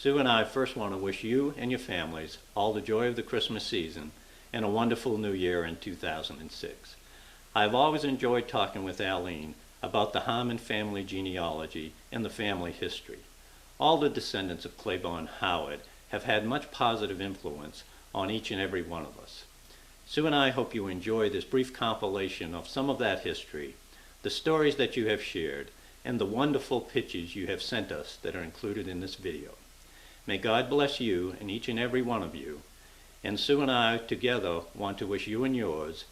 Sue and I first want to wish you and your families all the joy of the Christmas season and a wonderful new year in 2006. I've always enjoyed talking with Aline about the Harmon family genealogy and the family history. All the descendants of Claiborne Howard have had much positive influence on each and every one of us. Sue and I hope you enjoy this brief compilation of some of that history, the stories that you have shared, and the wonderful pictures you have sent us that are included in this video. May God bless you and each and every one of you. And Sue and I together want to wish you and yours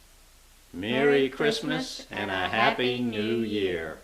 Merry Christmas and a Happy New Year.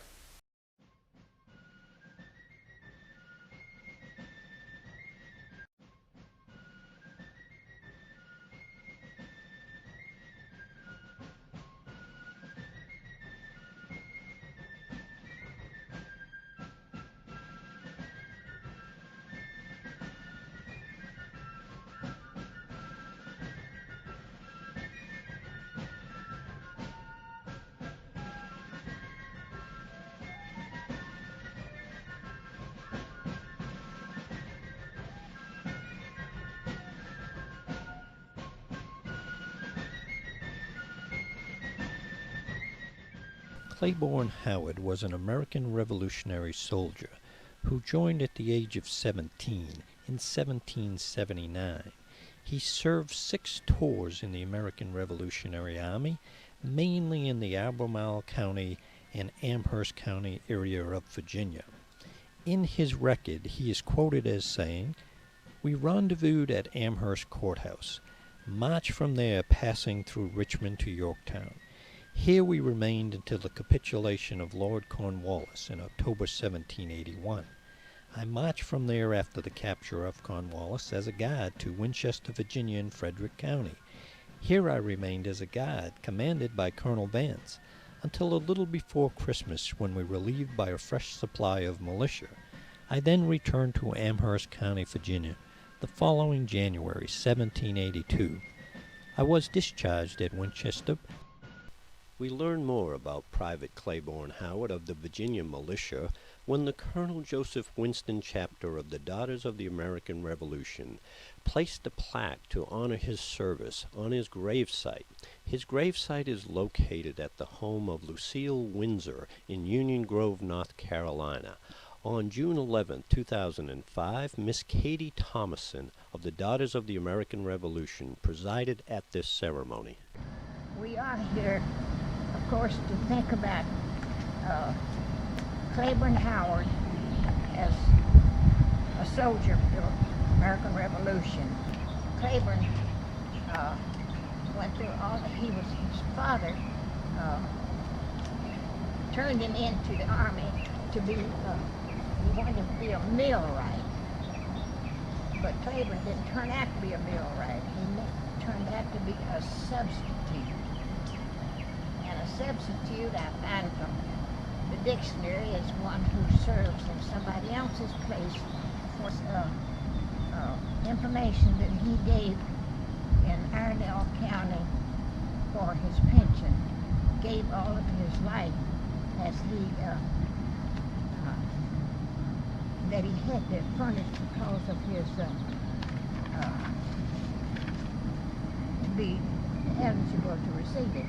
Claiborne Howard was an American Revolutionary soldier who joined at the age of 17 in 1779. He served 6 tours in the American Revolutionary Army, mainly in the Albemarle County and Amherst County area of Virginia. In his record, he is quoted as saying, "We rendezvoused at Amherst Courthouse, marched from there passing through Richmond to Yorktown. Here we remained until the capitulation of Lord Cornwallis in October 1781. I marched from there after the capture of Cornwallis as a guard to Winchester, Virginia and Frederick County. Here I remained as a guard, commanded by Colonel Vance, until a little before Christmas, when we were relieved by a fresh supply of militia. I then returned to Amherst County, Virginia, the following January, 1782. I was discharged at Winchester." We learn more about Private Claiborne Howard of the Virginia Militia when the Colonel Joseph Winston chapter of the Daughters of the American Revolution placed a plaque to honor his service on his gravesite. His gravesite is located at the home of Lucille Windsor in Union Grove, North Carolina. On June 11, 2005, Miss Katie Thomason of the Daughters of the American Revolution presided at this ceremony. We are here, of course, to think about Claiborne Howard as a soldier for the American Revolution. Claiborne went through all that. His father turned him into the army to be, he wanted to be a millwright. But Claiborne didn't turn out to be a millwright. He turned out to be a substitute. And a substitute, I found from the dictionary, is one who serves in somebody else's place for information that he gave in Iredell County for his pension. Gave all of his life as he that he had to furnish because of his to be eligible to receive it.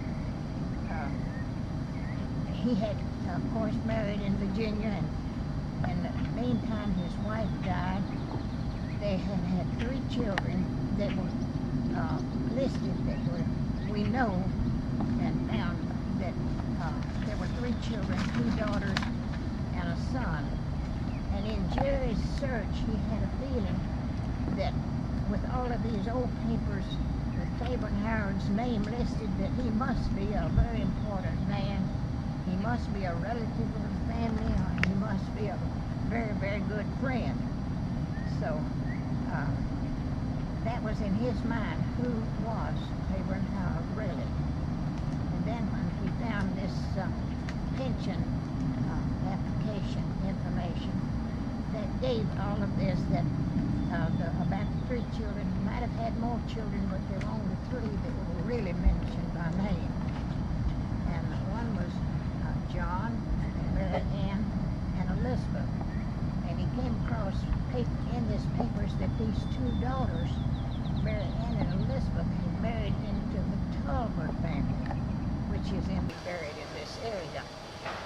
He had, of course, married in Virginia, and in the meantime his wife died. They had 3 children that were listed, that were, we know, and found that there were 3 children, 2 daughters and a son. And in Jerry's search, he had a feeling that with all of these old papers with Claiborne Howard's name listed, that he must be a very important man. He must be a relative of the family, or he must be a very, very good friend. So that was in his mind. Who was Claiborne Howard really? And then when he found this pension application information that gave all of this, that about the 3 children, he might have had more children, but there were only 3 that were really mentioned by name. And one was John, and Mary Ann, and Elizabeth. And he came across paper, in this paper his two daughters, Mary Ann and Elizabeth, had married into the Talbot family, which is buried in this area.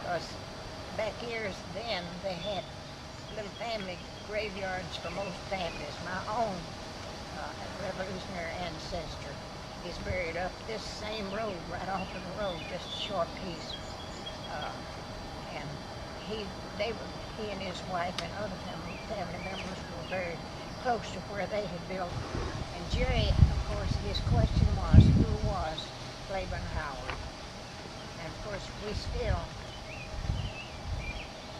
Because back years then, they had little family graveyards for most families. My own revolutionary ancestor is buried up this same road, right off of the road, just a short piece. And he and his wife and other family members were very close to where they had built. And Jerry, of course, his question was, who was Claiborne Howard? And of course, we still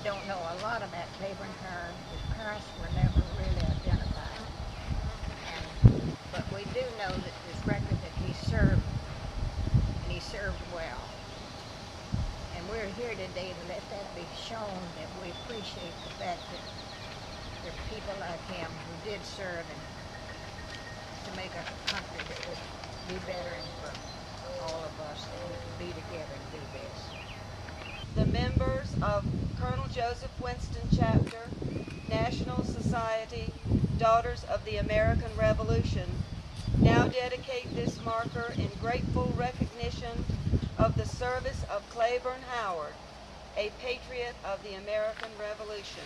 don't know a lot about Claiborne Howard. His parents were never really identified. But we do know that there's record that he served, and he served well. And we're here today to let that be shown, that we appreciate the fact that there are people like him who did serve and to make a country that would be better and for all of us that we could be together and do this. The members of Colonel Joseph Winston Chapter, National Society, Daughters of the American Revolution, now dedicate this marker in grateful recognition of the service of Claiborne Howard, a patriot of the American Revolution.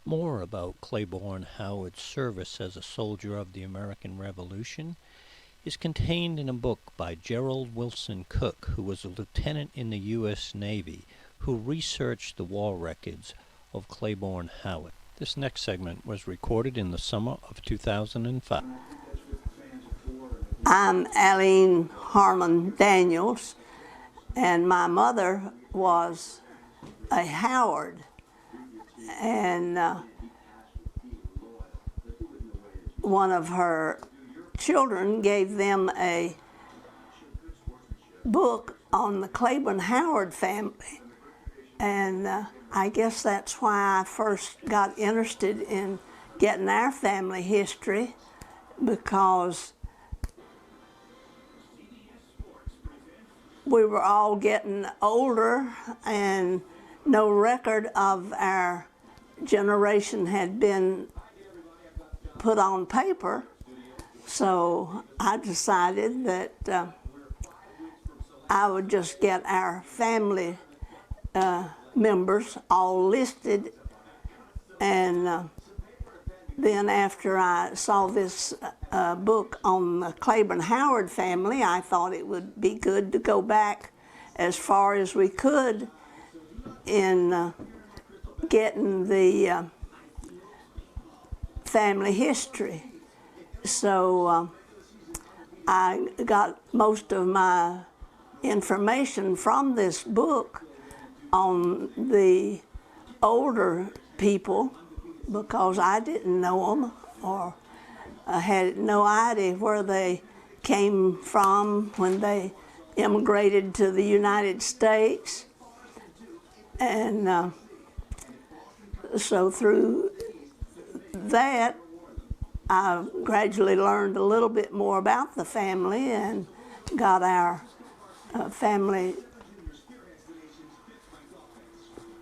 More about Claiborne Howard's service as a soldier of the American Revolution is contained in a book by Gerald Wilson Cook, who was a lieutenant in the U.S. Navy, who researched the war records of Claiborne Howard. This next segment was recorded in the summer of 2005. I'm Aline Harmon Daniels, and my mother was a Howard. And one of her children gave them a book on the Claiborne Howard family. And I guess that's why I first got interested in getting our family history, because we were all getting older and no record of our generation had been put on paper. So I decided that I would just get our family members all listed, and then after I saw this book on the Claiborne Howard family, I thought it would be good to go back as far as we could in getting the family history. So I got most of my information from this book on the older people, because I didn't know them, or I had no idea where they came from when they immigrated to the United States. And so through that, I gradually learned a little bit more about the family and got our family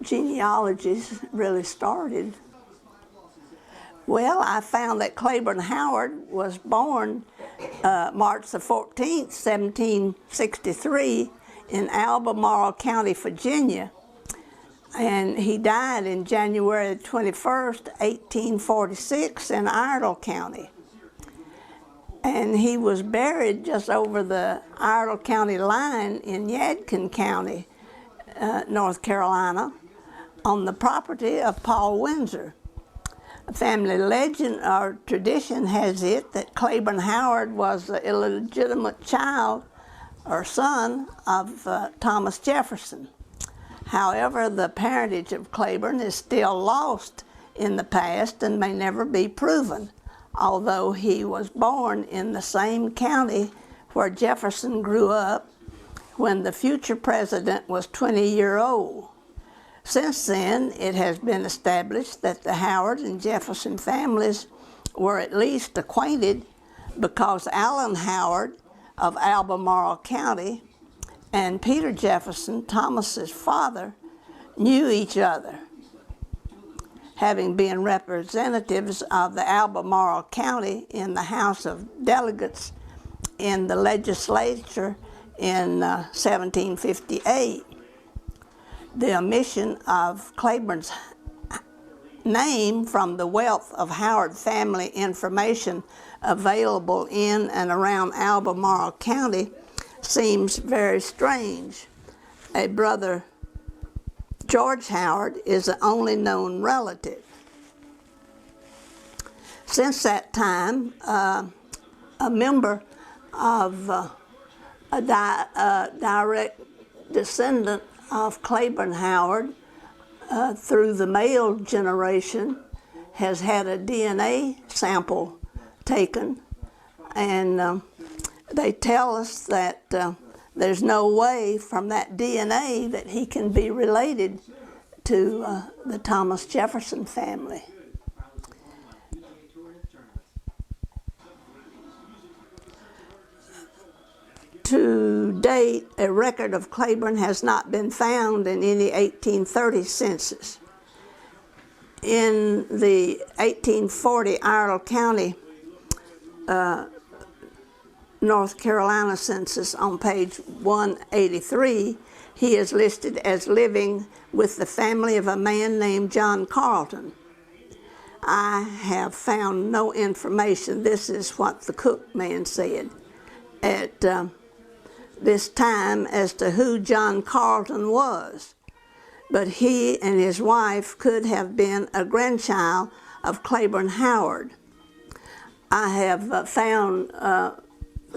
genealogies really started. Well, I found that Claiborne Howard was born March the 14th, 1763 in Albemarle County, Virginia. And he died in January 21st, 1846 in Iredell County. And he was buried just over the Iredell County line in Yadkin County, North Carolina, on the property of Paul Windsor. A family legend or tradition has it that Claiborne Howard was the illegitimate child or son of Thomas Jefferson. However, the parentage of Claiborne is still lost in the past and may never be proven, although he was born in the same county where Jefferson grew up when the future president was 20-years old. Since then, it has been established that the Howard and Jefferson families were at least acquainted because Allen Howard of Albemarle County and Peter Jefferson, Thomas's father, knew each other, having been representatives of the Albemarle County in the House of Delegates in the legislature in 1758. The omission of Claiborne's name from the wealth of Howard family information available in and around Albemarle County seems very strange. A brother, George Howard, is the only known relative. Since that time, a member of a direct descendant of Claiborne Howard through the male generation has had a DNA sample taken, and they tell us that there's no way from that DNA that he can be related to the Thomas Jefferson family. To date, a record of Claiborne has not been found in any 1830 census. In the 1840 Iredell County, North Carolina census on page 183, he is listed as living with the family of a man named John Carleton. I have found no information. This is what the Cook man said at this time as to who John Carleton was, but he and his wife could have been a grandchild of Claiborne Howard. I have found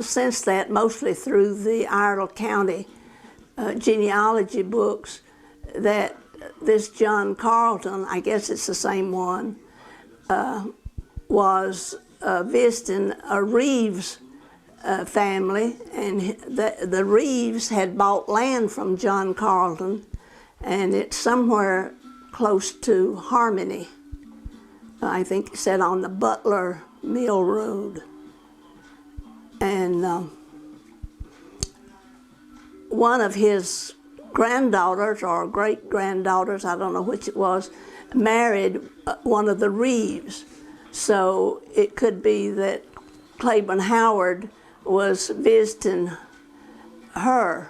since that, mostly through the Iredell County genealogy books, that this John Carleton, I guess it's the same one, was visiting a Reeves family, and the Reeves had bought land from John Carleton, and it's somewhere close to Harmony. I think it said on the Butler Mill Road. And one of his granddaughters or great-granddaughters, I don't know which it was, married one of the Reeves. So it could be that Claiborne Howard was visiting her.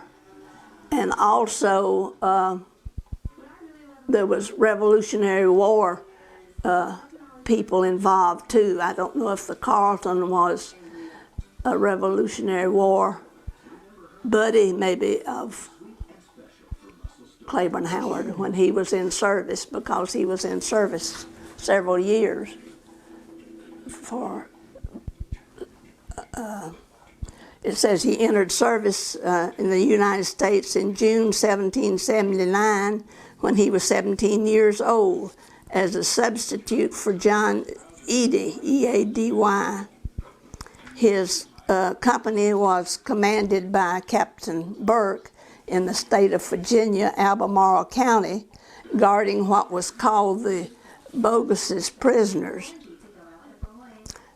And also there was Revolutionary War people involved too. I don't know if the Carleton was a Revolutionary War buddy maybe of Claiborne Howard when he was in service, because he was in service several years for it says he entered service in the United States in June 1779 when he was 17 years old as a substitute for John Eady, E-A-D-Y. His company was commanded by Captain Burke in the state of Virginia, Albemarle County, guarding what was called the Bogus's prisoners.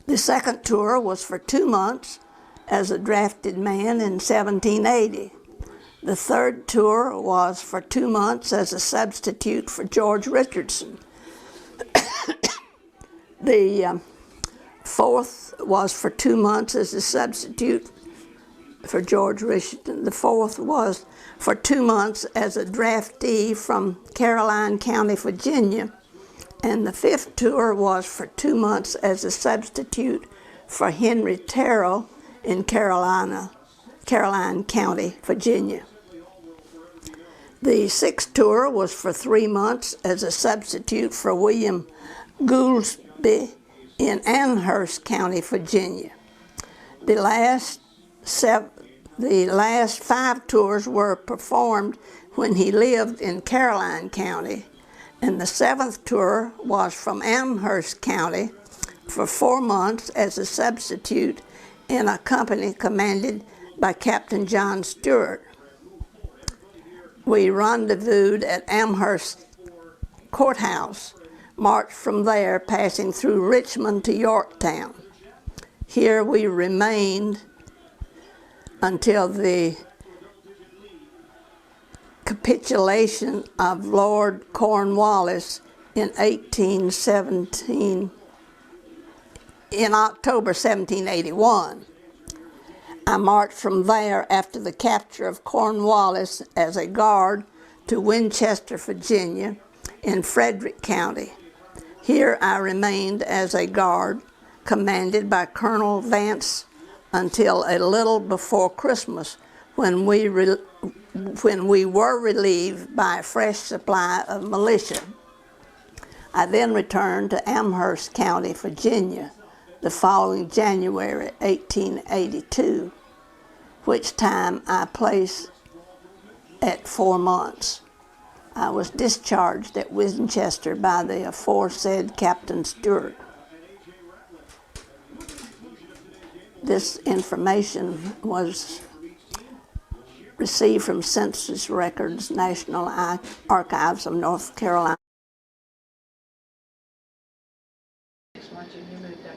The second tour was for 2 months as a drafted man in 1780. The third tour was for 2 months as a substitute for George Richardson. The fourth was for 2 months as a substitute for George Richardson. The fourth was for 2 months as a draftee from Callahan County, Virginia. And the fifth tour was for 2 months as a substitute for Henry Terrell in Callahan County, Virginia. The sixth tour was for 3 months as a substitute for William Goolsby in Amherst County, Virginia. The last 5 tours were performed when he lived in Caroline County, And the 7th tour was from Amherst County for 4 months as a substitute in a company commanded by Captain John Stewart. We rendezvoused at Amherst Courthouse, marched from there, passing through Richmond to Yorktown. Here we remained until the capitulation of Lord Cornwallis in October 1781. I marched from there after the capture of Cornwallis as a guard to Winchester, Virginia, in Frederick County. Here I remained as a guard, commanded by Colonel Vance, until a little before Christmas, when we were relieved by a fresh supply of militia. I then returned to Amherst County, Virginia, the following January 1882, which time I placed at 4 months. I was discharged at Winchester by the aforesaid Captain Stewart. This information was received from Census Records, National Archives of North Carolina.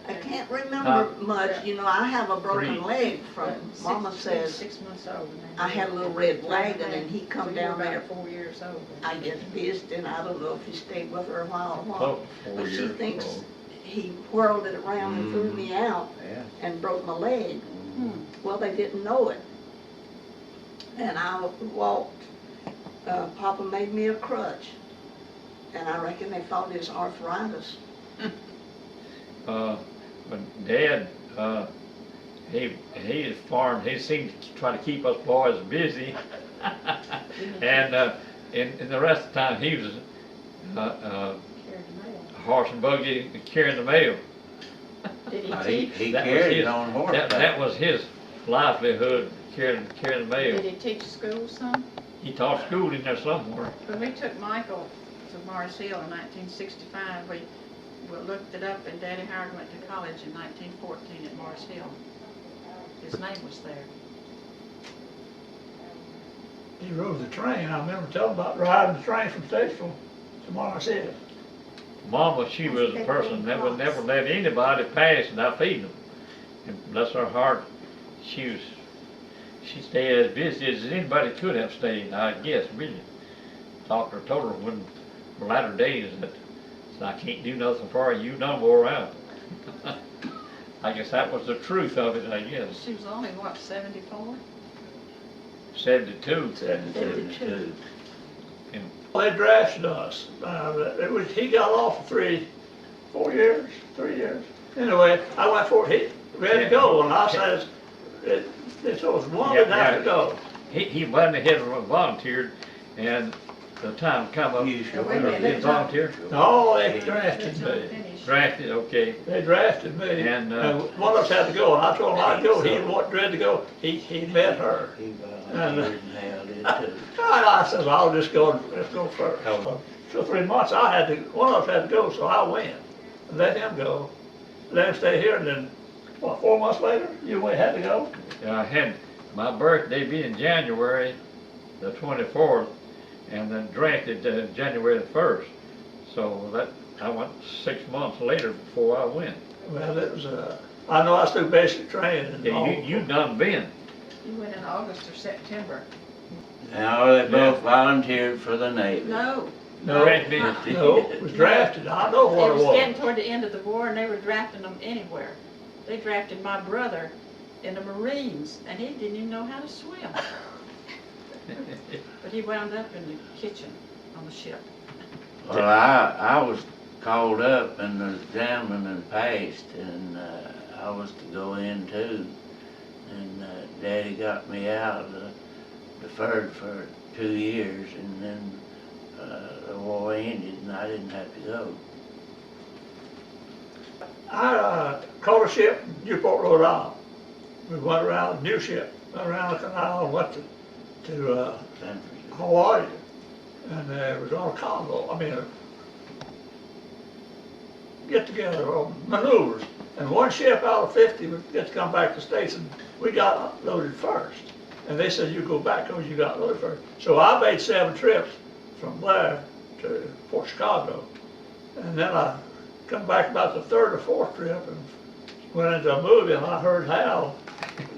I can't remember much. You know, I have a broken leg from, Mama says, 6 months old. I had a little red wagon and he come down there. 4 years old. I guess visiting. I don't know if he stayed with her a while or what. But she thinks he whirled it around and threw me out and broke my leg. Well, they didn't know it. And I walked. Papa made me a crutch. And I reckon they thought it was arthritis. But Dad, he farmed. He seemed to try to keep us boys busy, and in the rest of the time he was horse and buggy carrying the mail. Did He carried it on horseback. That was his livelihood, carrying the mail. Did he teach school some? He taught school in there somewhere. When we took Michael to Mars Hill in 1965, we looked it up, and Daddy Howard went to college in 1914 at Mars Hill. His name was there. He rode the train. I remember telling about riding the train from Statesville to Mars Hill. Mama, she was a person that would never let anybody pass without feeding them. And bless her heart, she stayed as busy as anybody could have stayed, I guess, really. Doctor told her when her latter days that I can't do nothing for you, you done wore out. I guess that was the truth of it, I guess. She was only, what, 74? 72. 72. They drafted us. He got off for 4 years, 3 years. Anyway, I went for it. He ready to go, and I says, it was one that had to go. He went ahead and volunteered, and the time come up, he volunteered. No, they drafted me. Drafted, okay. They drafted me, And, one of us had to go, and I told him I'd go. He wasn't ready to go. He met her. And I said, I'll just go. Let's go first. So 3 months, one of us had to go, so I went and let him go. Let him stay here, and then, what, 4 months later, you had to go? I had my birthday being January the 24th, and then drafted January the 1st. So that I went 6 months later before I went. Well, it was, I know I was through basic training. Yeah, you done been. You went in August or September. No, they both volunteered for the Navy. No. No, it was drafted. I know what It it was was. getting toward the end of the war, and they were drafting them anywhere. They drafted my brother in the Marines, and he didn't even know how to swim. But he wound up in the kitchen on the ship. Well, I was called up and the gentleman had passed, and I was to go in too. And Daddy got me out, deferred for 2 years, and then the war ended and I didn't have to go. I caught a ship in Newport, Rhode Island. We went around, new ship, went around the canal and went to Hawaii. And it was on a convoy, get-together or maneuvers. And one ship out of 50 would get to come back to the States, and we got loaded first. And they said, you go back because you got loaded first. So I made 7 trips from there to Fort Chicago. And then I come back about the 3rd or 4th trip and went into a movie, and I heard Hal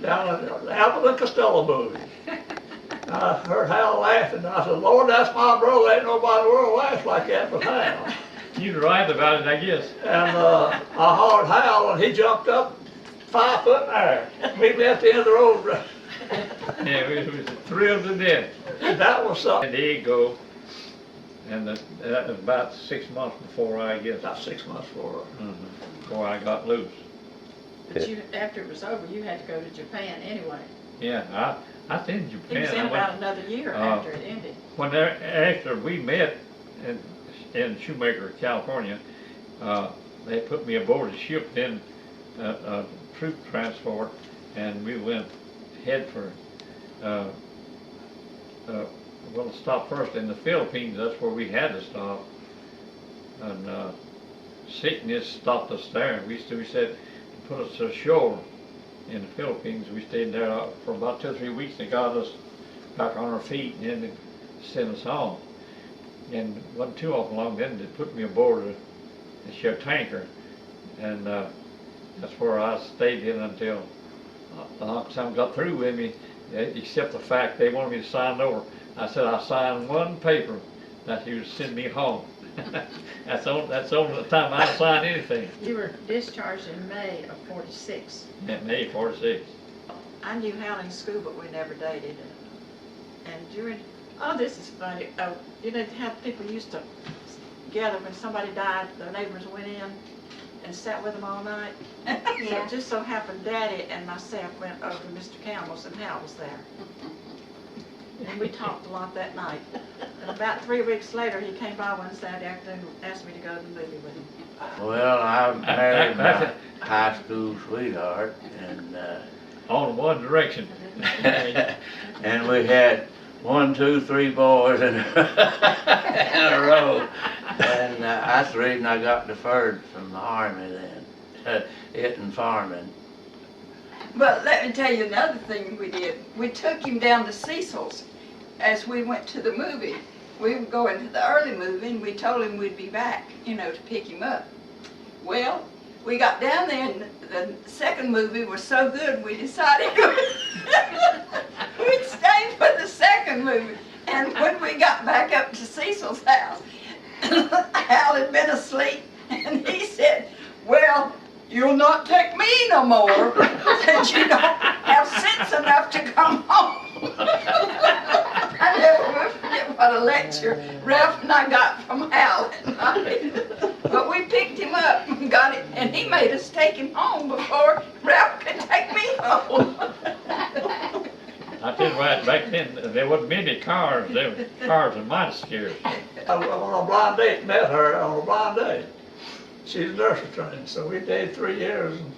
down at the Abbott and Costello movie. I heard Hal laughing, and I said, Lord, that's my brother. Ain't nobody in the world laughs like that but Hal. You're right about it, I guess. And I hollered Hal, and he jumped up 5 foot in the air. Meet me at the end of the road. Yeah, we was thrilled to death. That was something. And there you go. And that was about 6 months before I guess. About 6 months before. Before I got loose. But you, after it was over, you had to go to Japan anyway. Yeah, I stayed in Japan. It was in I went- about another year after it ended. When after we met in Shoemaker, California, they put me aboard a ship in a troop transport, and we went head for well, stop first in the Philippines. That's where we had to stop, and sickness stopped us there. We said to put us ashore in the Philippines. We stayed there for about 2 or 3 weeks. They got us back on our feet, and then they sent us home. And it wasn't too often long then they put me aboard a ship tanker, and that's where I stayed in until some got through with me, except the fact they wanted me to sign over. I said I signed one paper that he would send me home. That's the only time I signed anything. You were discharged in May of '46. Yeah, May 46. I knew Hal in school, but we never dated. And during, oh, this is funny. You know how people used to gather when somebody died, the neighbors went in and sat with them all night? So it just so happened Daddy and myself went over to Mr. Campbell's, and Hal was there. And we talked a lot that night. And about 3 weeks later, he came by one Saturday afternoon and asked me to go to the movie with him. Well, I married my high school sweetheart, and On one direction. and we had 1, 2, 3 boys in a row. And that's the reason I got deferred from the Army then, it and farming. But let me tell you another thing we did. We took him down to Cecil's as we went to the movie. We were going to the early movie, and we told him we'd be back, you know, to pick him up. Well, we got down there, and the second movie was so good, we decided we'd stay for the second movie. And when we got back up to Cecil's house, Hal had been asleep, and he said, well, you'll not take me no more, since you don't have sense enough to come home. I never will forget what a lecture Ralph and I got from Hal that night. But we picked him up and got it, and he made us take him home before Ralph could take me home. I tell you right, back then there wasn't many cars. There were cars that might have scared. I went on a blind date, met her on a blind date. She's a nurse training, so we dated 3 years. And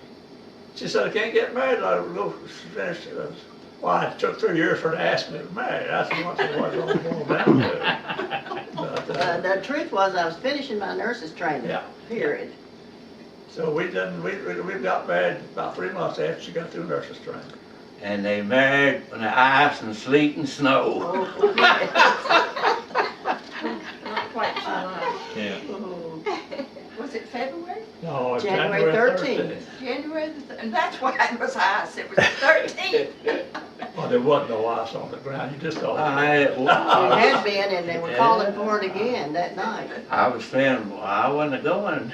she said, I can't get married. I go finish. Well, it took 3 years for her to ask me to marry. That's what it was going down to. But, The truth was I was finishing my nurse's training, Yeah. period. so we got married about 3 months after she got through nurse's training. And they married in the ice and sleet and snow. Not quite July. Yeah. Was it February? No, January 13th. January and that's why it was ice. It was the 13th. Well, there wasn't no ice on the ground. You just don't. It had been, and they were calling for it again that night. I was saying, well, I wasn't going.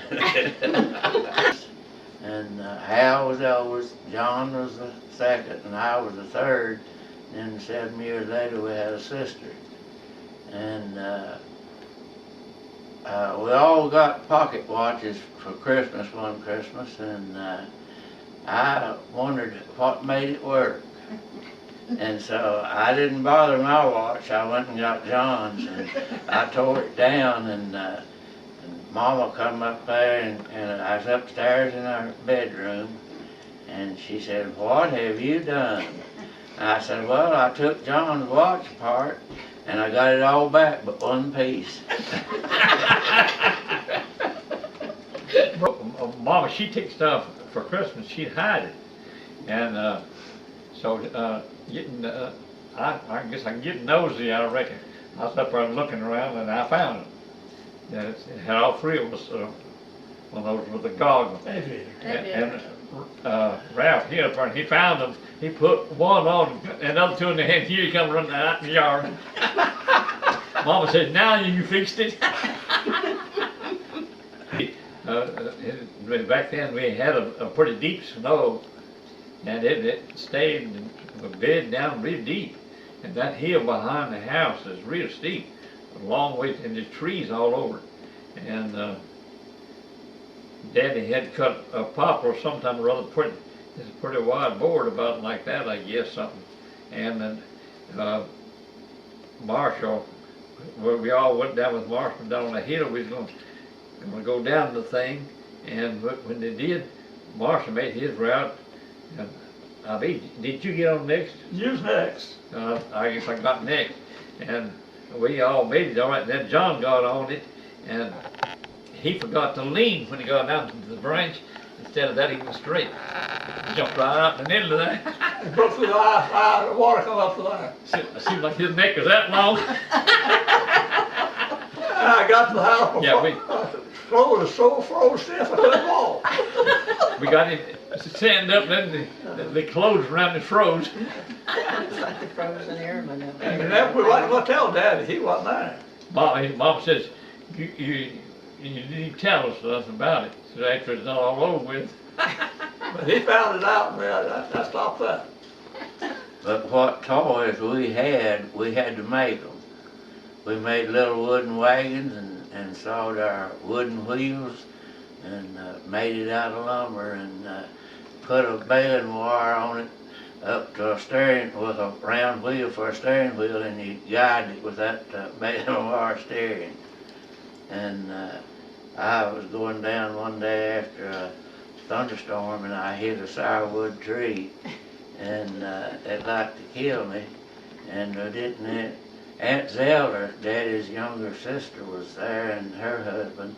And Hal was the oldest, John was the second, and I was the third. And then 7 years later, we had a sister. And we all got pocket watches for Christmas one Christmas, and I wondered what made it work. And so I didn't bother my watch. I went and got John's, and I tore it down, and Mama come up there, and I was upstairs in our bedroom, and she said, what have you done? And I said, well, I took John's watch apart, and I got it all back but one piece. Mama, she took stuff for Christmas, she'd hide it. And I guess I'm getting nosy, I reckon. I was up there looking around and I found it. And it had all three of us, one of those with the goggles. And Ralph, he up there, and he found them. He put one on and the other two in the hand. Here he come running out in the yard. Mama said, now you fixed it. Back then we had a pretty deep snow, and it stayed bed down real deep. And that hill behind the house is real steep, a long way, and there's trees all over. And Daddy had cut a poplar sometime or other, it's a pretty wide board about like that, I guess, something. And then Marshall, well, we all went down with Marshall down on the hill. We was going to go down the thing, and when they did, Marshall made his route. And did you get on next? You was next. I guess I got next, and we all made it all right. And then John got on it, and he forgot to lean when he got down to the branch. Instead of that, he went straight. He jumped right out in the middle of that. It broke through the ice, the water come up the line. It seemed like his neck was that long. I got to the house before. Yeah, Floor was so froze stiff I couldn't walk. we got him stand up, and then the clothes around him froze. It's like the frozen airman. And then we wasn't going to tell Daddy, he wasn't there. Mom says, you didn't tell us nothing about it. So after it's not all over with. But he found it out, and I stopped that. But what toys we had to make them. We made little wooden wagons and sawed our wooden wheels and made it out of lumber and put a baling wire on it up to a steering, with a round wheel for a steering wheel, and you guided it with that baling wire steering. And I was going down one day after a thunderstorm, and I hit a sourwood tree, and it like to kill me, and Aunt Zelda, Daddy's younger sister, was there, and her husband,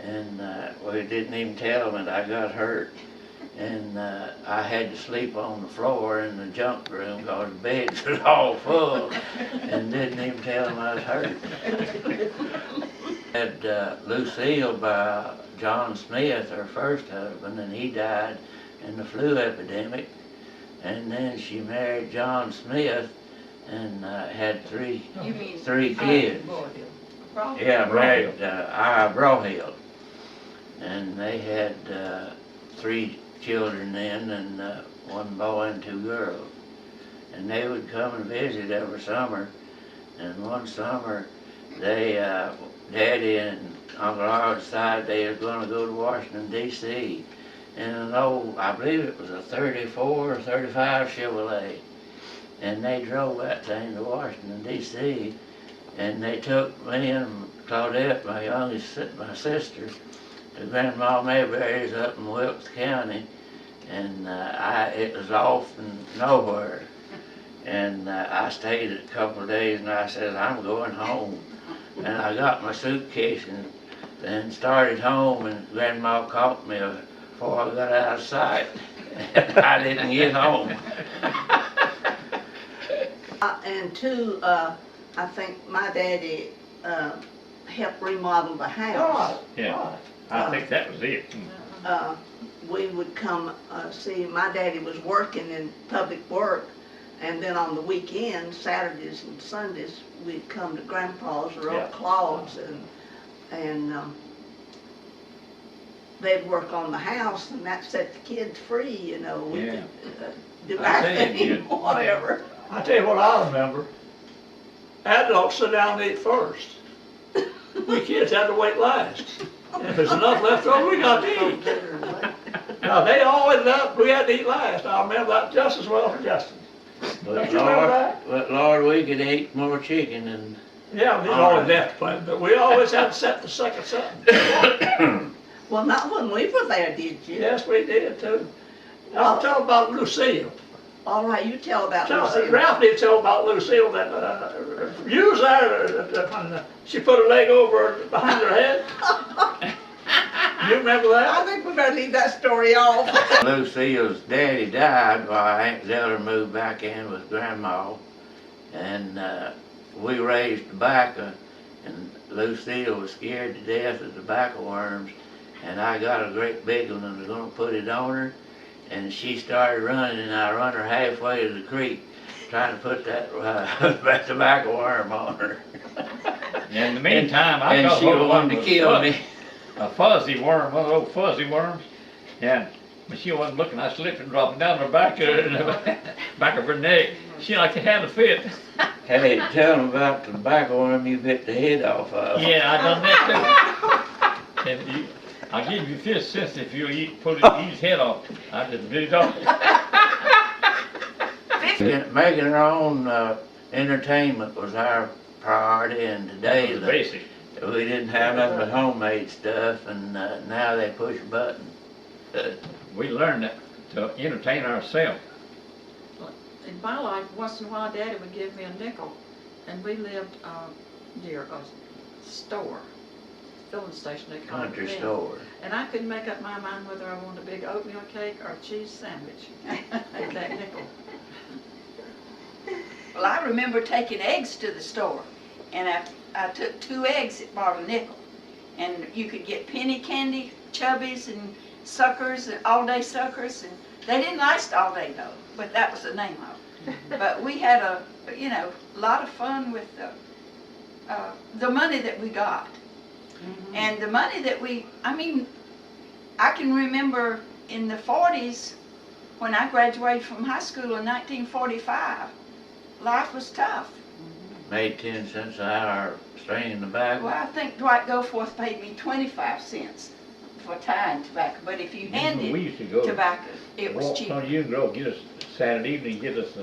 and we didn't even tell them that I got hurt. And I had to sleep on the floor in the junk room because the beds was all full, and didn't even tell them I was hurt. Had Lucille by John Smith, her first husband, and he died in the flu epidemic. And then she married John Smith and had three kids. Yeah, married Ira Brohill. And they had 3 children then, and one boy and 2 girls. And they would come and visit every summer. And one summer, they, Daddy and Uncle Harold decided they were going to go to Washington, D.C. in an old, I believe it was a 34 or 35 Chevrolet. And they drove that thing to Washington, D.C. And they took me and Claudette, my sister, to Grandma Mayberry's up in Wilkes County. And it was off and nowhere. And I stayed a couple of days, and I said, I'm going home. And I got my suitcase and started home, and Grandma caught me before I got out of sight. I didn't get home. And two, I think my daddy helped remodel the house. Yeah, I think that was it. We would come see, my daddy was working in public work, and then on the weekends, Saturdays and Sundays, we'd come to Grandpa's or Old Claude's, and they'd work on the house, and that set the kids free, you know. We could do anything, whatever. I tell you what I remember. Adults sit down and eat first. We kids had to wait last. And if there's enough left over, we got to eat. Now, they always left, we had to eat last. I remember that just as well for Justin. Don't you remember that? But Lord, we could eat more chicken than... Yeah, we always left plenty, but we always had to set the second something. Well, not when we were there, did you? Yes, we did too. I'll tell about Lucille. All right, you tell about Lucille. Ralph did tell about Lucille that you was there when she put her leg over behind her head. You remember that? I think we better leave that story off. Lucille's daddy died while Aunt Zelda moved back in with Grandma, and we raised tobacco, and Lucille was scared to death of tobacco worms, and I got a great big one and was going to put it on her, and she started running, and I run her halfway to the creek trying to put that tobacco worm on her. In the meantime, I and got she hold of one wanted to was kill me. a fuzzy worm, one of those fuzzy worms. And when she wasn't looking, I slipped and dropped down her back, back of her neck. She like to have a fit. Hey, tell them about the tobacco worm you bit the head off of. Yeah, I done that too. And I'll give you 50 cents if you eat his head off. I just bit it off. Making our own entertainment was our priority, and today It was basic. we didn't have nothing but homemade stuff, and now they push a button. We learned that to entertain ourselves. In my life, once in a while, Daddy would give me a nickel, and we lived near a store, filling station they called it Country then. store. And I couldn't make up my mind whether I wanted a big oatmeal cake or a cheese sandwich with that nickel. Well, I remember taking eggs to the store, and I took 2 eggs that bought a nickel. And you could get penny candy, chubbies, and suckers, and all-day suckers, and they didn't last all day though, but that was the name of it. But we had a lot of fun with the money that we got. Mm-hmm. And the money that I can remember in the 40s, when I graduated from high school in 1945, life was tough. Made 10 cents an hour stringing tobacco. Well, I think Dwight Goforth paid me 25 cents for tying tobacco, but if you handed We used to go tobacco, it was walk cheap. on you and go get us Saturday evening, get us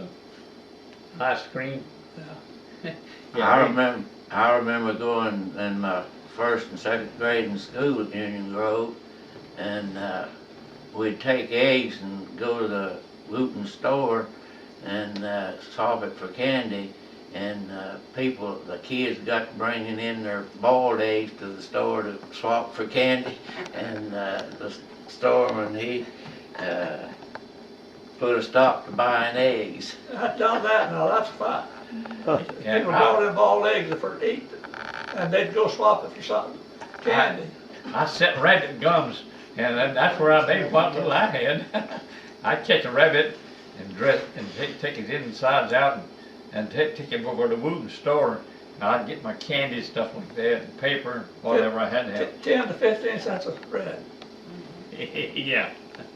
ice cream. I remember going in my first and second grade in school at Union Grove, and we'd take eggs and go to the Wooten store and swap it for candy, and the kids got bringing in their boiled eggs to the store to swap for candy, and the storeman, he put a stop to buying eggs. I've done that now, that's fine. People brought in boiled eggs for to eat, and they'd go swap it for something, candy. I set rabbit gums, and that's where I made what little I had. I'd catch a rabbit and take his insides out and take him over to the Wooten store, and I'd get my candy, stuff like that, and paper, whatever I had to have. 10 to 15 cents a bread. Yeah.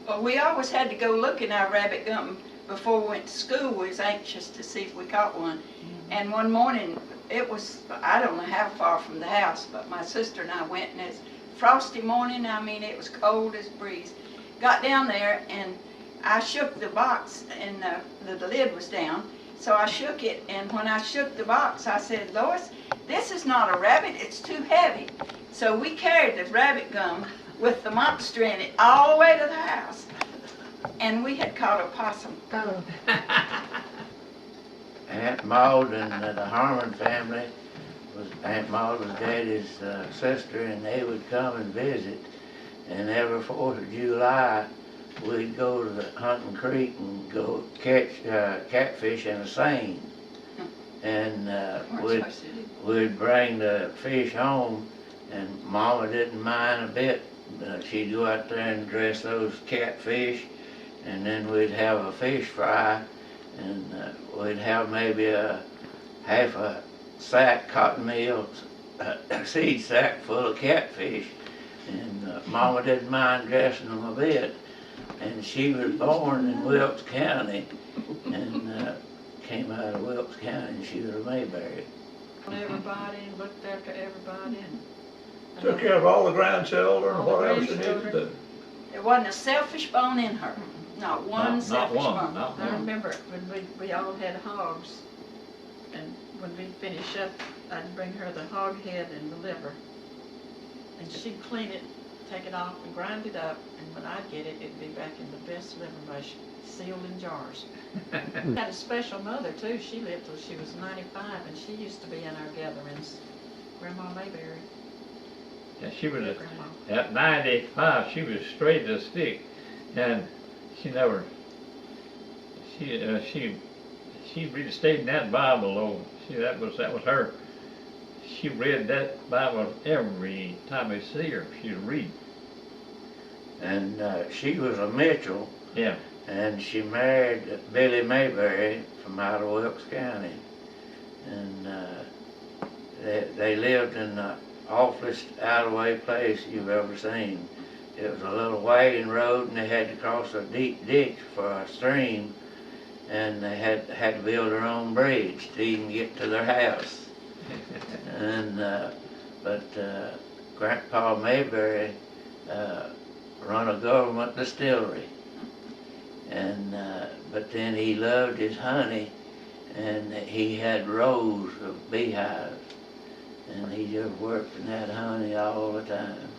Well, we always had to go look in our rabbit gum before we went to school. We was anxious to see if we caught one. And one morning, it was, I don't know how far from the house, but my sister and I went, and it's frosty morning. I mean, it was cold as a breeze. Got down there, and I shook the box, and the lid was down. So I shook it, and when I shook the box, I said, Lois, this is not a rabbit, it's too heavy. So we carried the rabbit gum with the monster in it all the way to the house. And we had caught a possum. Oh. Aunt Maud and the Harmon family, Aunt Maud was Daddy's sister, and they would come and visit. And every 4th of July, we'd go to the Hunting Creek and go catch catfish in a seine. And we'd bring the fish home, and Mama didn't mind a bit. She'd go out there and dress those catfish, and then we'd have a fish fry, and we'd have maybe half a sack, cotton meal, seed sack full of catfish. And Mama didn't mind dressing them a bit. And she was born in Wilkes County, and came out of Wilkes County, and she was a Mayberry. Everybody, and looked after everybody, and Took care of all the grandchildren, or whatever she needed to do. There wasn't a selfish bone in her. Not one selfish bone. I remember when we all had hogs, and when we'd finish up, I'd bring her the hog head and the liver, and she'd clean it, take it off, and grind it up, and when I'd get it, it'd be back in the best liver mush, sealed in jars. Had a special mother too. She lived till she was 95, and she used to be in our gatherings, Grandma Mayberry. And she was, Your grandma. at 95, she was straight as a stick. And she never, she really stayed in that Bible, though. That was her. She read that Bible every time I see her. She'd read. And she was a Mitchell. Yeah. And she married Billy Mayberry from out of Wilkes County. And they lived in the awfulest out-of-way place you've ever seen. It was a little wagon road, and they had to cross a deep ditch for a stream, and they had to build their own bridge to even get to their house. And but Grandpa Mayberry run a government distillery, and but then he loved his honey, and he had rows of beehives, and he just worked in that honey all the time.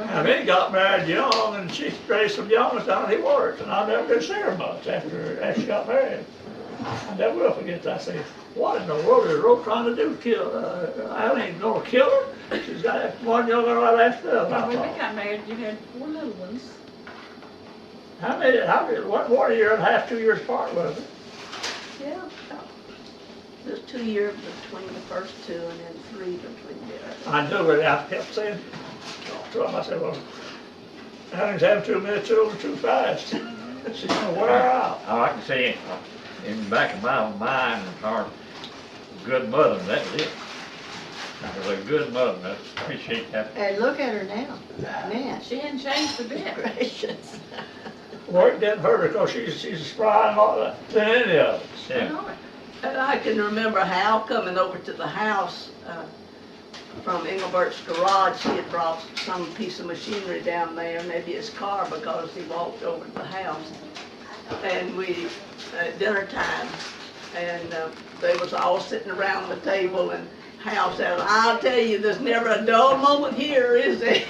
And he got married young, and she raised some young down. He worked, and I never did see her much after she got married. I never will forget that. I say, what in the world is Roe trying to do? Kill? I ain't gonna kill her. She's got one young girl right after the other. When we got married, you had 4 little ones. How many? One year and a half, 2 years apart, was it? Yeah. There's 2 years between the first 2 and then 3 between the other. I knew it. I kept saying, to him, I said, well, Helen's having too many children too fast. She's gonna wear out. Oh, I can see in the back of my mind and heart, good mother, that's it. That was a good mother. I appreciate that. And look at her now. Man, She hadn't changed a bit. gracious. Work didn't hurt her because she's spry and all that than any of us. I Yeah. know it. And I can remember Hal coming over to the house from Engelbert's garage. He had brought some piece of machinery down there, maybe his car, because he walked over to the house. And we, at dinner time, and they was all sitting around the table, and Hal said, I'll tell you, there's never a dull moment here, is there?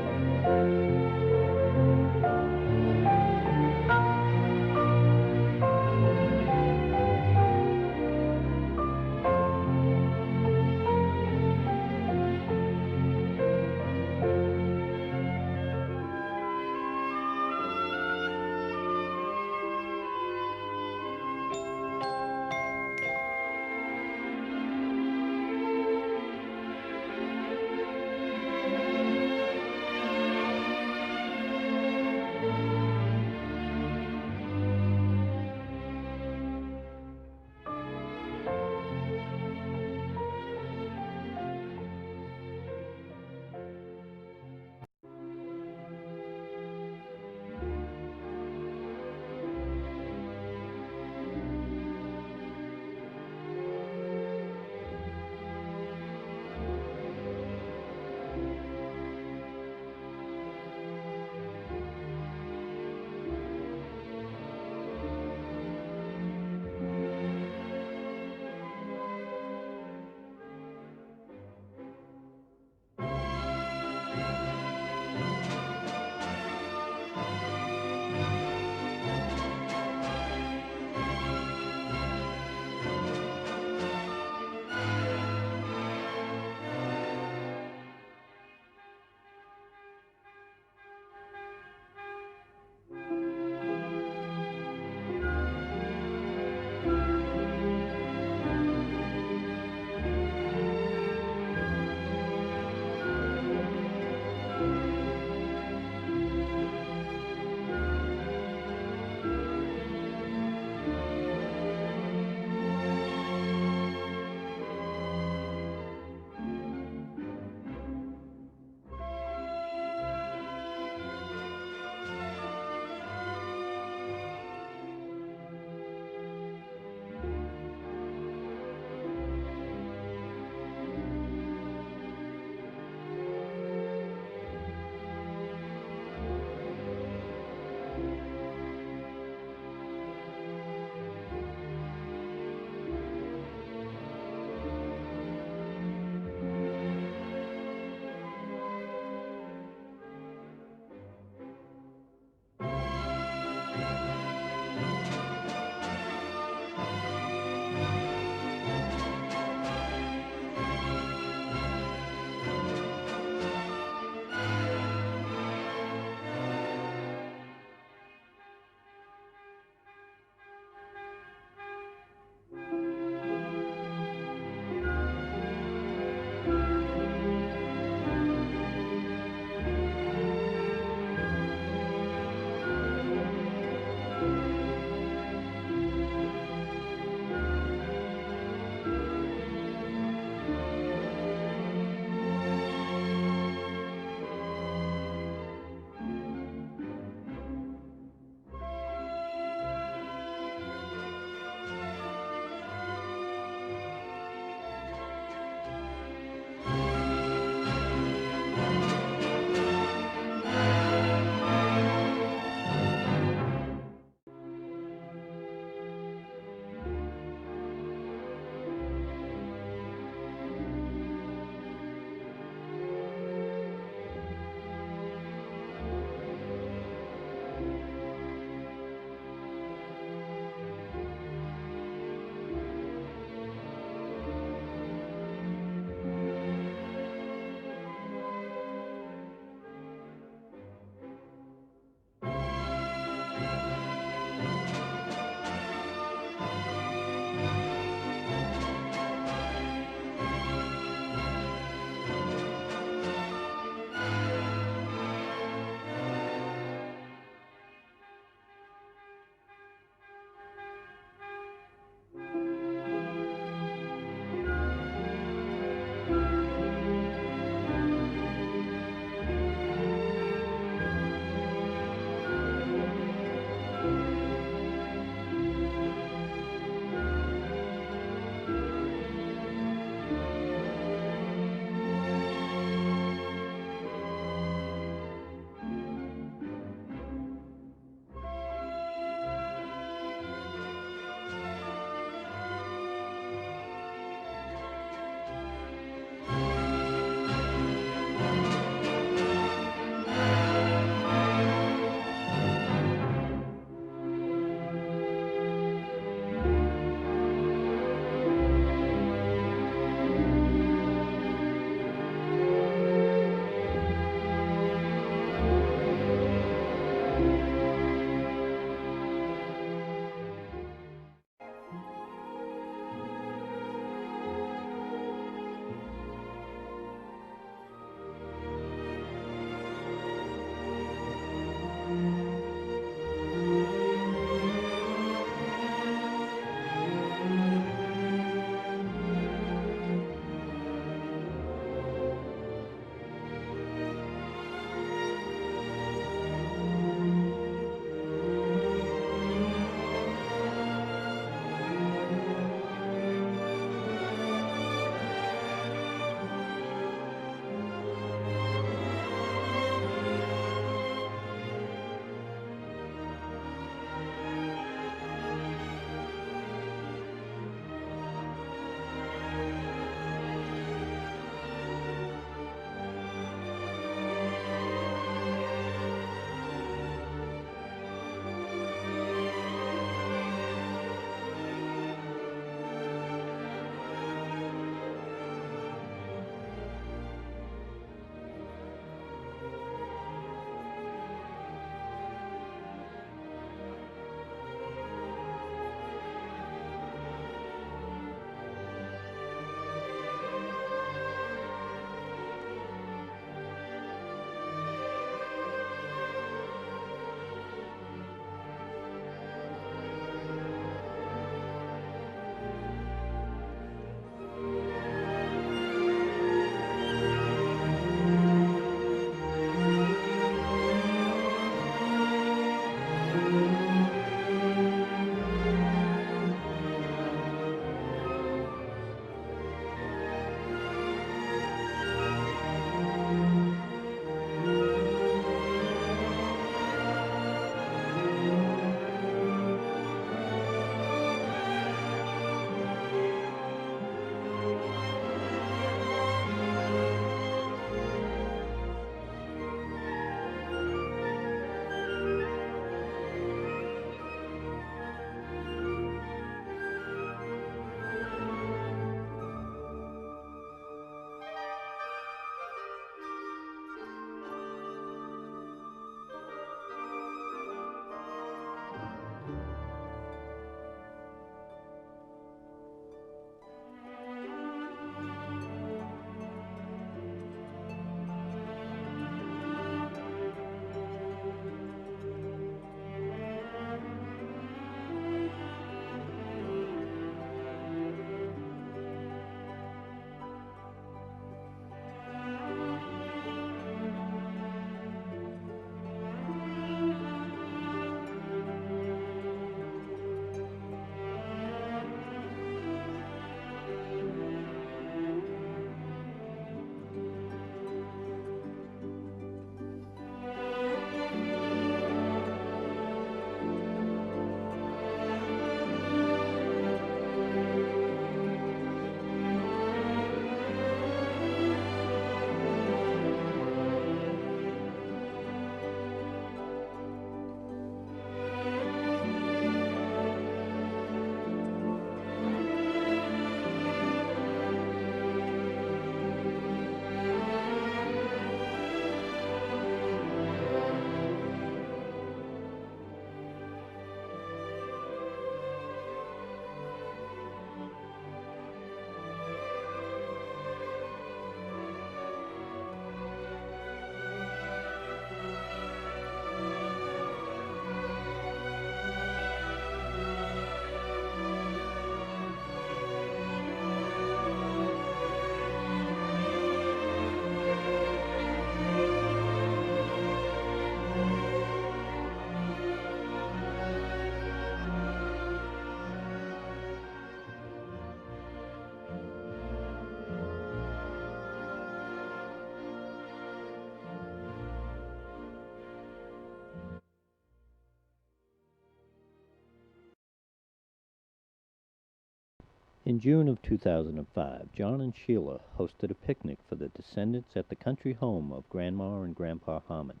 In June of 2005, John and Sheila hosted a picnic for the descendants at the country home of Grandma and Grandpa Harmon.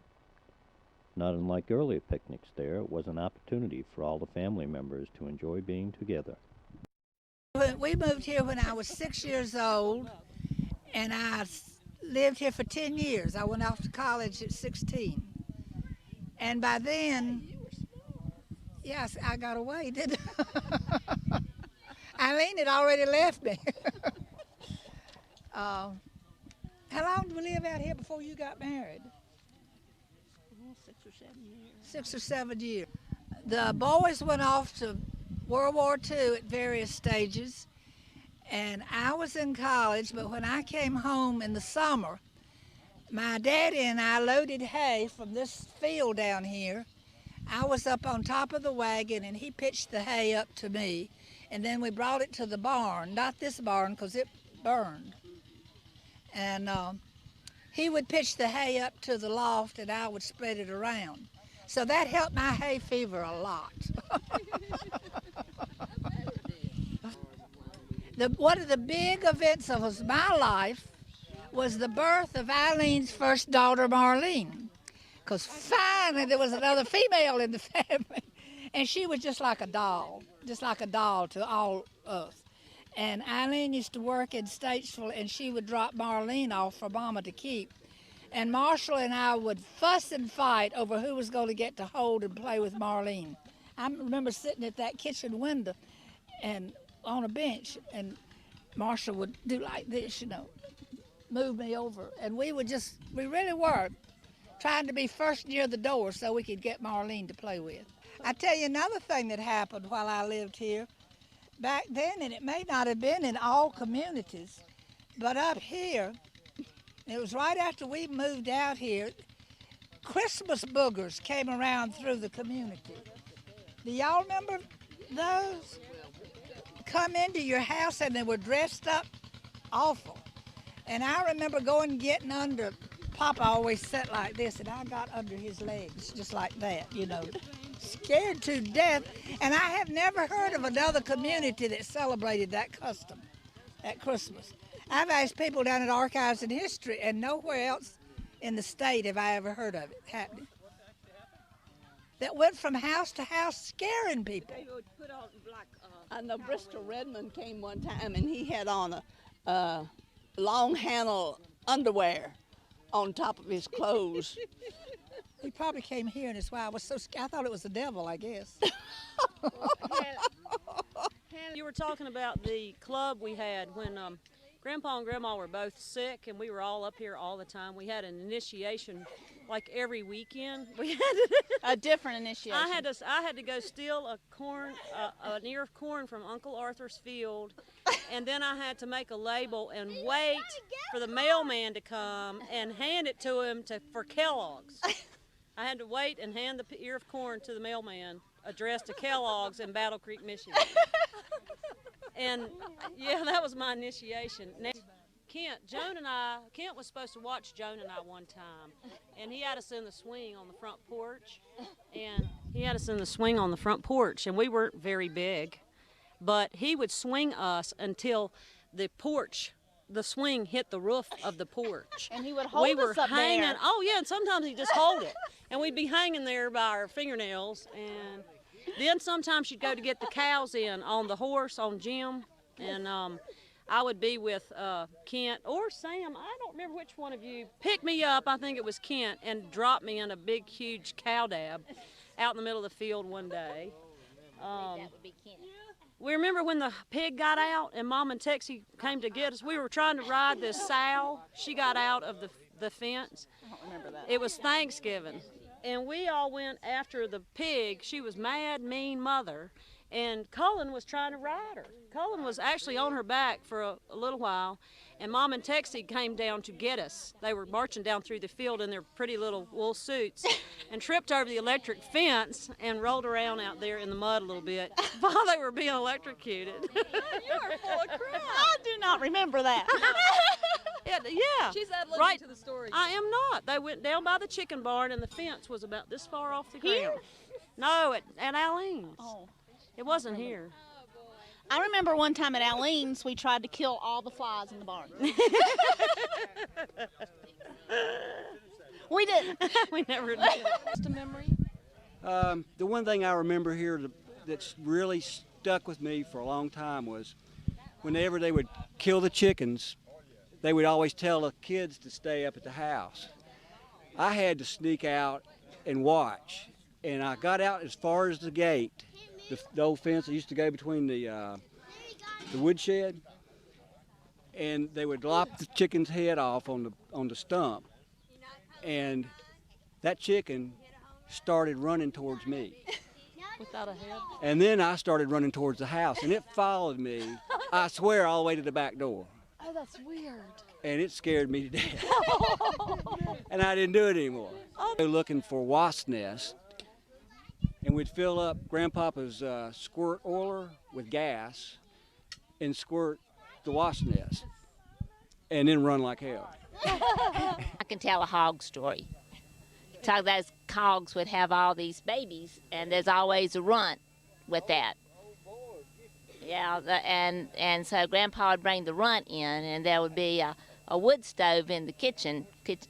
Not unlike earlier picnics there, it was an opportunity for all the family members to enjoy being together. We moved here when I was 6 years old, and I lived here for 10 years. I went off to college at 16. And by then, yes, I got away, didn't I? Eileen had already left me. How long did we live out here before you got married? 6 or 7 years. 6 or 7 years. The boys went off to World War II at various stages, and I was in college, but when I came home in the summer, my daddy and I loaded hay from this field down here. I was up on top of the wagon, and he pitched the hay up to me, and then we brought it to the barn, not this barn because it burned. And he would pitch the hay up to the loft, and I would spread it around. So that helped my hay fever a lot. One of the big events of my life was the birth of Eileen's first daughter, Marlene. Because finally there was another female in the family. And she was just like a doll to all us. And Eileen used to work in Statesville, and she would drop Marlene off for Mama to keep. And Marshall and I would fuss and fight over who was going to get to hold and play with Marlene. I remember sitting at that kitchen window and on a bench, and Marshall would do like this, move me over. And we really were trying to be first near the door so we could get Marlene to play with. I tell you another thing that happened while I lived here. Back then, and it may not have been in all communities, but up here, it was right after we moved out here, Christmas boogers came around through the community. Do y'all remember those? Come into your house and they were dressed up awful. And I remember going and getting under, Papa always sat like this, and I got under his legs just like that, scared to death. And I have never heard of another community that celebrated that custom at Christmas. I've asked people down at Archives and History, and nowhere else in the state have I ever heard of it happening. That went from house to house scaring people. I know Bristol Redmond came one time, and he had on a long handle underwear on top of his clothes. He probably came here, and that's why I was so scared. I thought it was the devil, I guess. You were talking about the club we had when Grandpa and Grandma were both sick, and we were all up here all the time. We had an initiation like every weekend. We had a different initiation. I had to go steal an ear of corn from Uncle Arthur's field, and then I had to make a label and wait for the mailman to come and hand it to him for Kellogg's. I had to wait and hand the ear of corn to the mailman addressed to Kellogg's in Battle Creek, Michigan. And yeah, that was my initiation. Now, Kent was supposed to watch Joan and I one time, and he had us in the swing on the front porch, and we weren't very big, but he would swing us until the swing hit the roof of the porch. And he would hold us up hanging there. Oh yeah, and sometimes he'd just hold it, and we'd be hanging there by our fingernails. And then sometimes you'd go to get the cows in on the horse on Jim, and I would be with Kent or Sam. I don't remember which one of you picked me up. I think it was Kent, and dropped me in a big, huge cow dab out in the middle of the field one day. That would be Kent. We remember when the pig got out and Mom and Texie came to get us. We were trying to ride this sow. She got out of the fence. I don't remember that. It was Thanksgiving, and we all went after the pig. She was mad, mean mother, and Cullen was trying to ride her. Cullen was actually on her back for a little while, and Mom and Texie came down to get us. They were marching down through the field in their pretty little wool suits and tripped over the electric fence and rolled around out there in the mud a little bit while they were being electrocuted. You are full of crap. I do not remember that. Yeah. She's ad-libbing right. to the story. I am not. They went down by the chicken barn, and the fence was about this far off the Here? ground. No, at Eileen's. Oh. It wasn't here. I remember one time at Aleen's, we tried to kill all the flies in the barn. We didn't. We never did. Just a memory. The one thing I remember here that's really stuck with me for a long time was whenever they would kill the chickens, they would always tell the kids to stay up at the house. I had to sneak out and watch, and I got out as far as the gate, the old fence that used to go between the woodshed, and they would lop the chicken's head off on the stump, and that chicken started running towards me. Without a head? And then I started running towards the house, and it followed me, I swear, all the way to the back door. Oh, that's weird. And it scared me to death. And I didn't do it anymore. We were looking for wasp nests, and we'd fill up Grandpapa's squirt oiler with gas and squirt the wasp nest, and then run like hell. I can tell a hog story. So those hogs would have all these babies, and there's always a runt with that. Yeah, and so Grandpa would bring the runt in, and there would be a wood stove in the kitchen,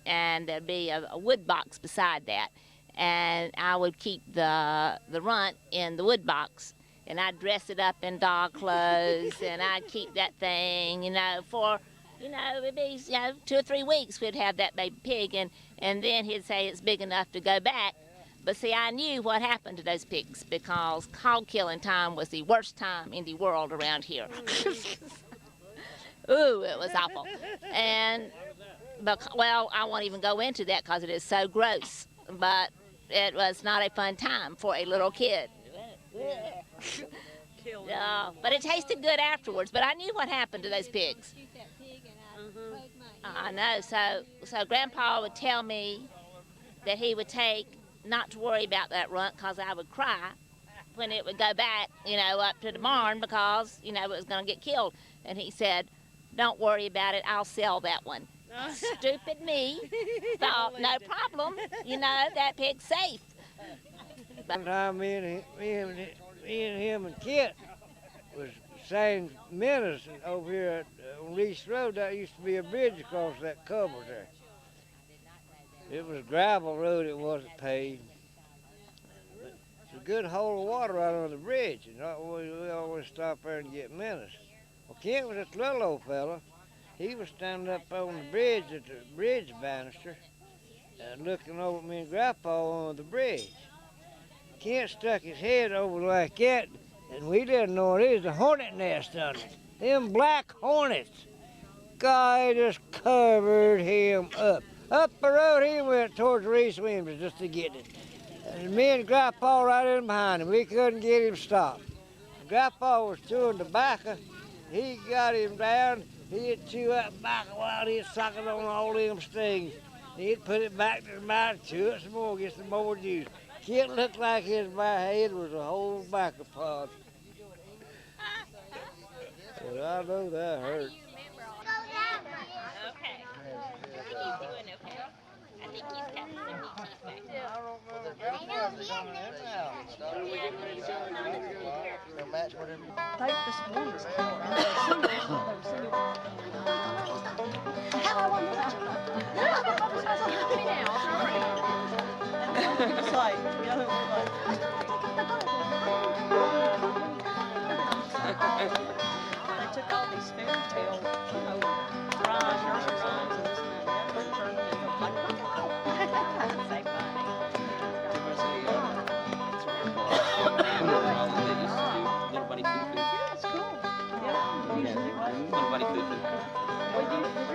and there'd be a wood box beside that. And I would keep the runt in the wood box, and I'd dress it up in dog clothes, and I'd keep that thing, for, it'd be, 2 or 3 weeks we'd have that baby pig, and then he'd say it's big enough to go back. But see, I knew what happened to those pigs because hog killing time was the worst time in the world around here. Ooh, it was awful. Well, I won't even go into that because it is so gross. But it was not a fun time for a little kid. But it tasted good afterwards. But I knew what happened to those pigs. I know. So Grandpa would tell me that he would not to worry about that runt because I would cry when it would go back, up to the barn because, it was going to get killed. And he said, don't worry about it, I'll sell that one. Stupid me thought, no problem, that pig's safe. One time me and him and Kit was saying medicine over here on Reese Road. That used to be a bridge across that cover there. It was a gravel road, it wasn't paved. It's a good hole of water right on the bridge, and we always stop there and get minutes. Well, Kent was this little old fella. He was standing up on the bridge at the bridge banister, looking over at me and Grandpa on the bridge. Kent stuck his head over like that, and we didn't know it was a hornet nest under it. Them black hornets. God, just covered him up. Up the road he went towards Reese Williams just to get it. And me and Grandpa right in behind him. We couldn't get him stopped. Grandpa was chewing tobacco. He got him down. He'd chew that tobacco while he'd suck it on all them stings. He'd put it back to the mouth, chew it some more, get some more juice. Kid looked like his head was a whole tobacco pod. But I know that hurt. Take this wonderful It's like, the other one like. They took all these fairy tale, rhymes, nursery rhymes, and this and that, and turned them into Say funny. Little buddy foo-foo. Yeah, it's cool. Yeah, usually what? Little buddy foo-foo. We do.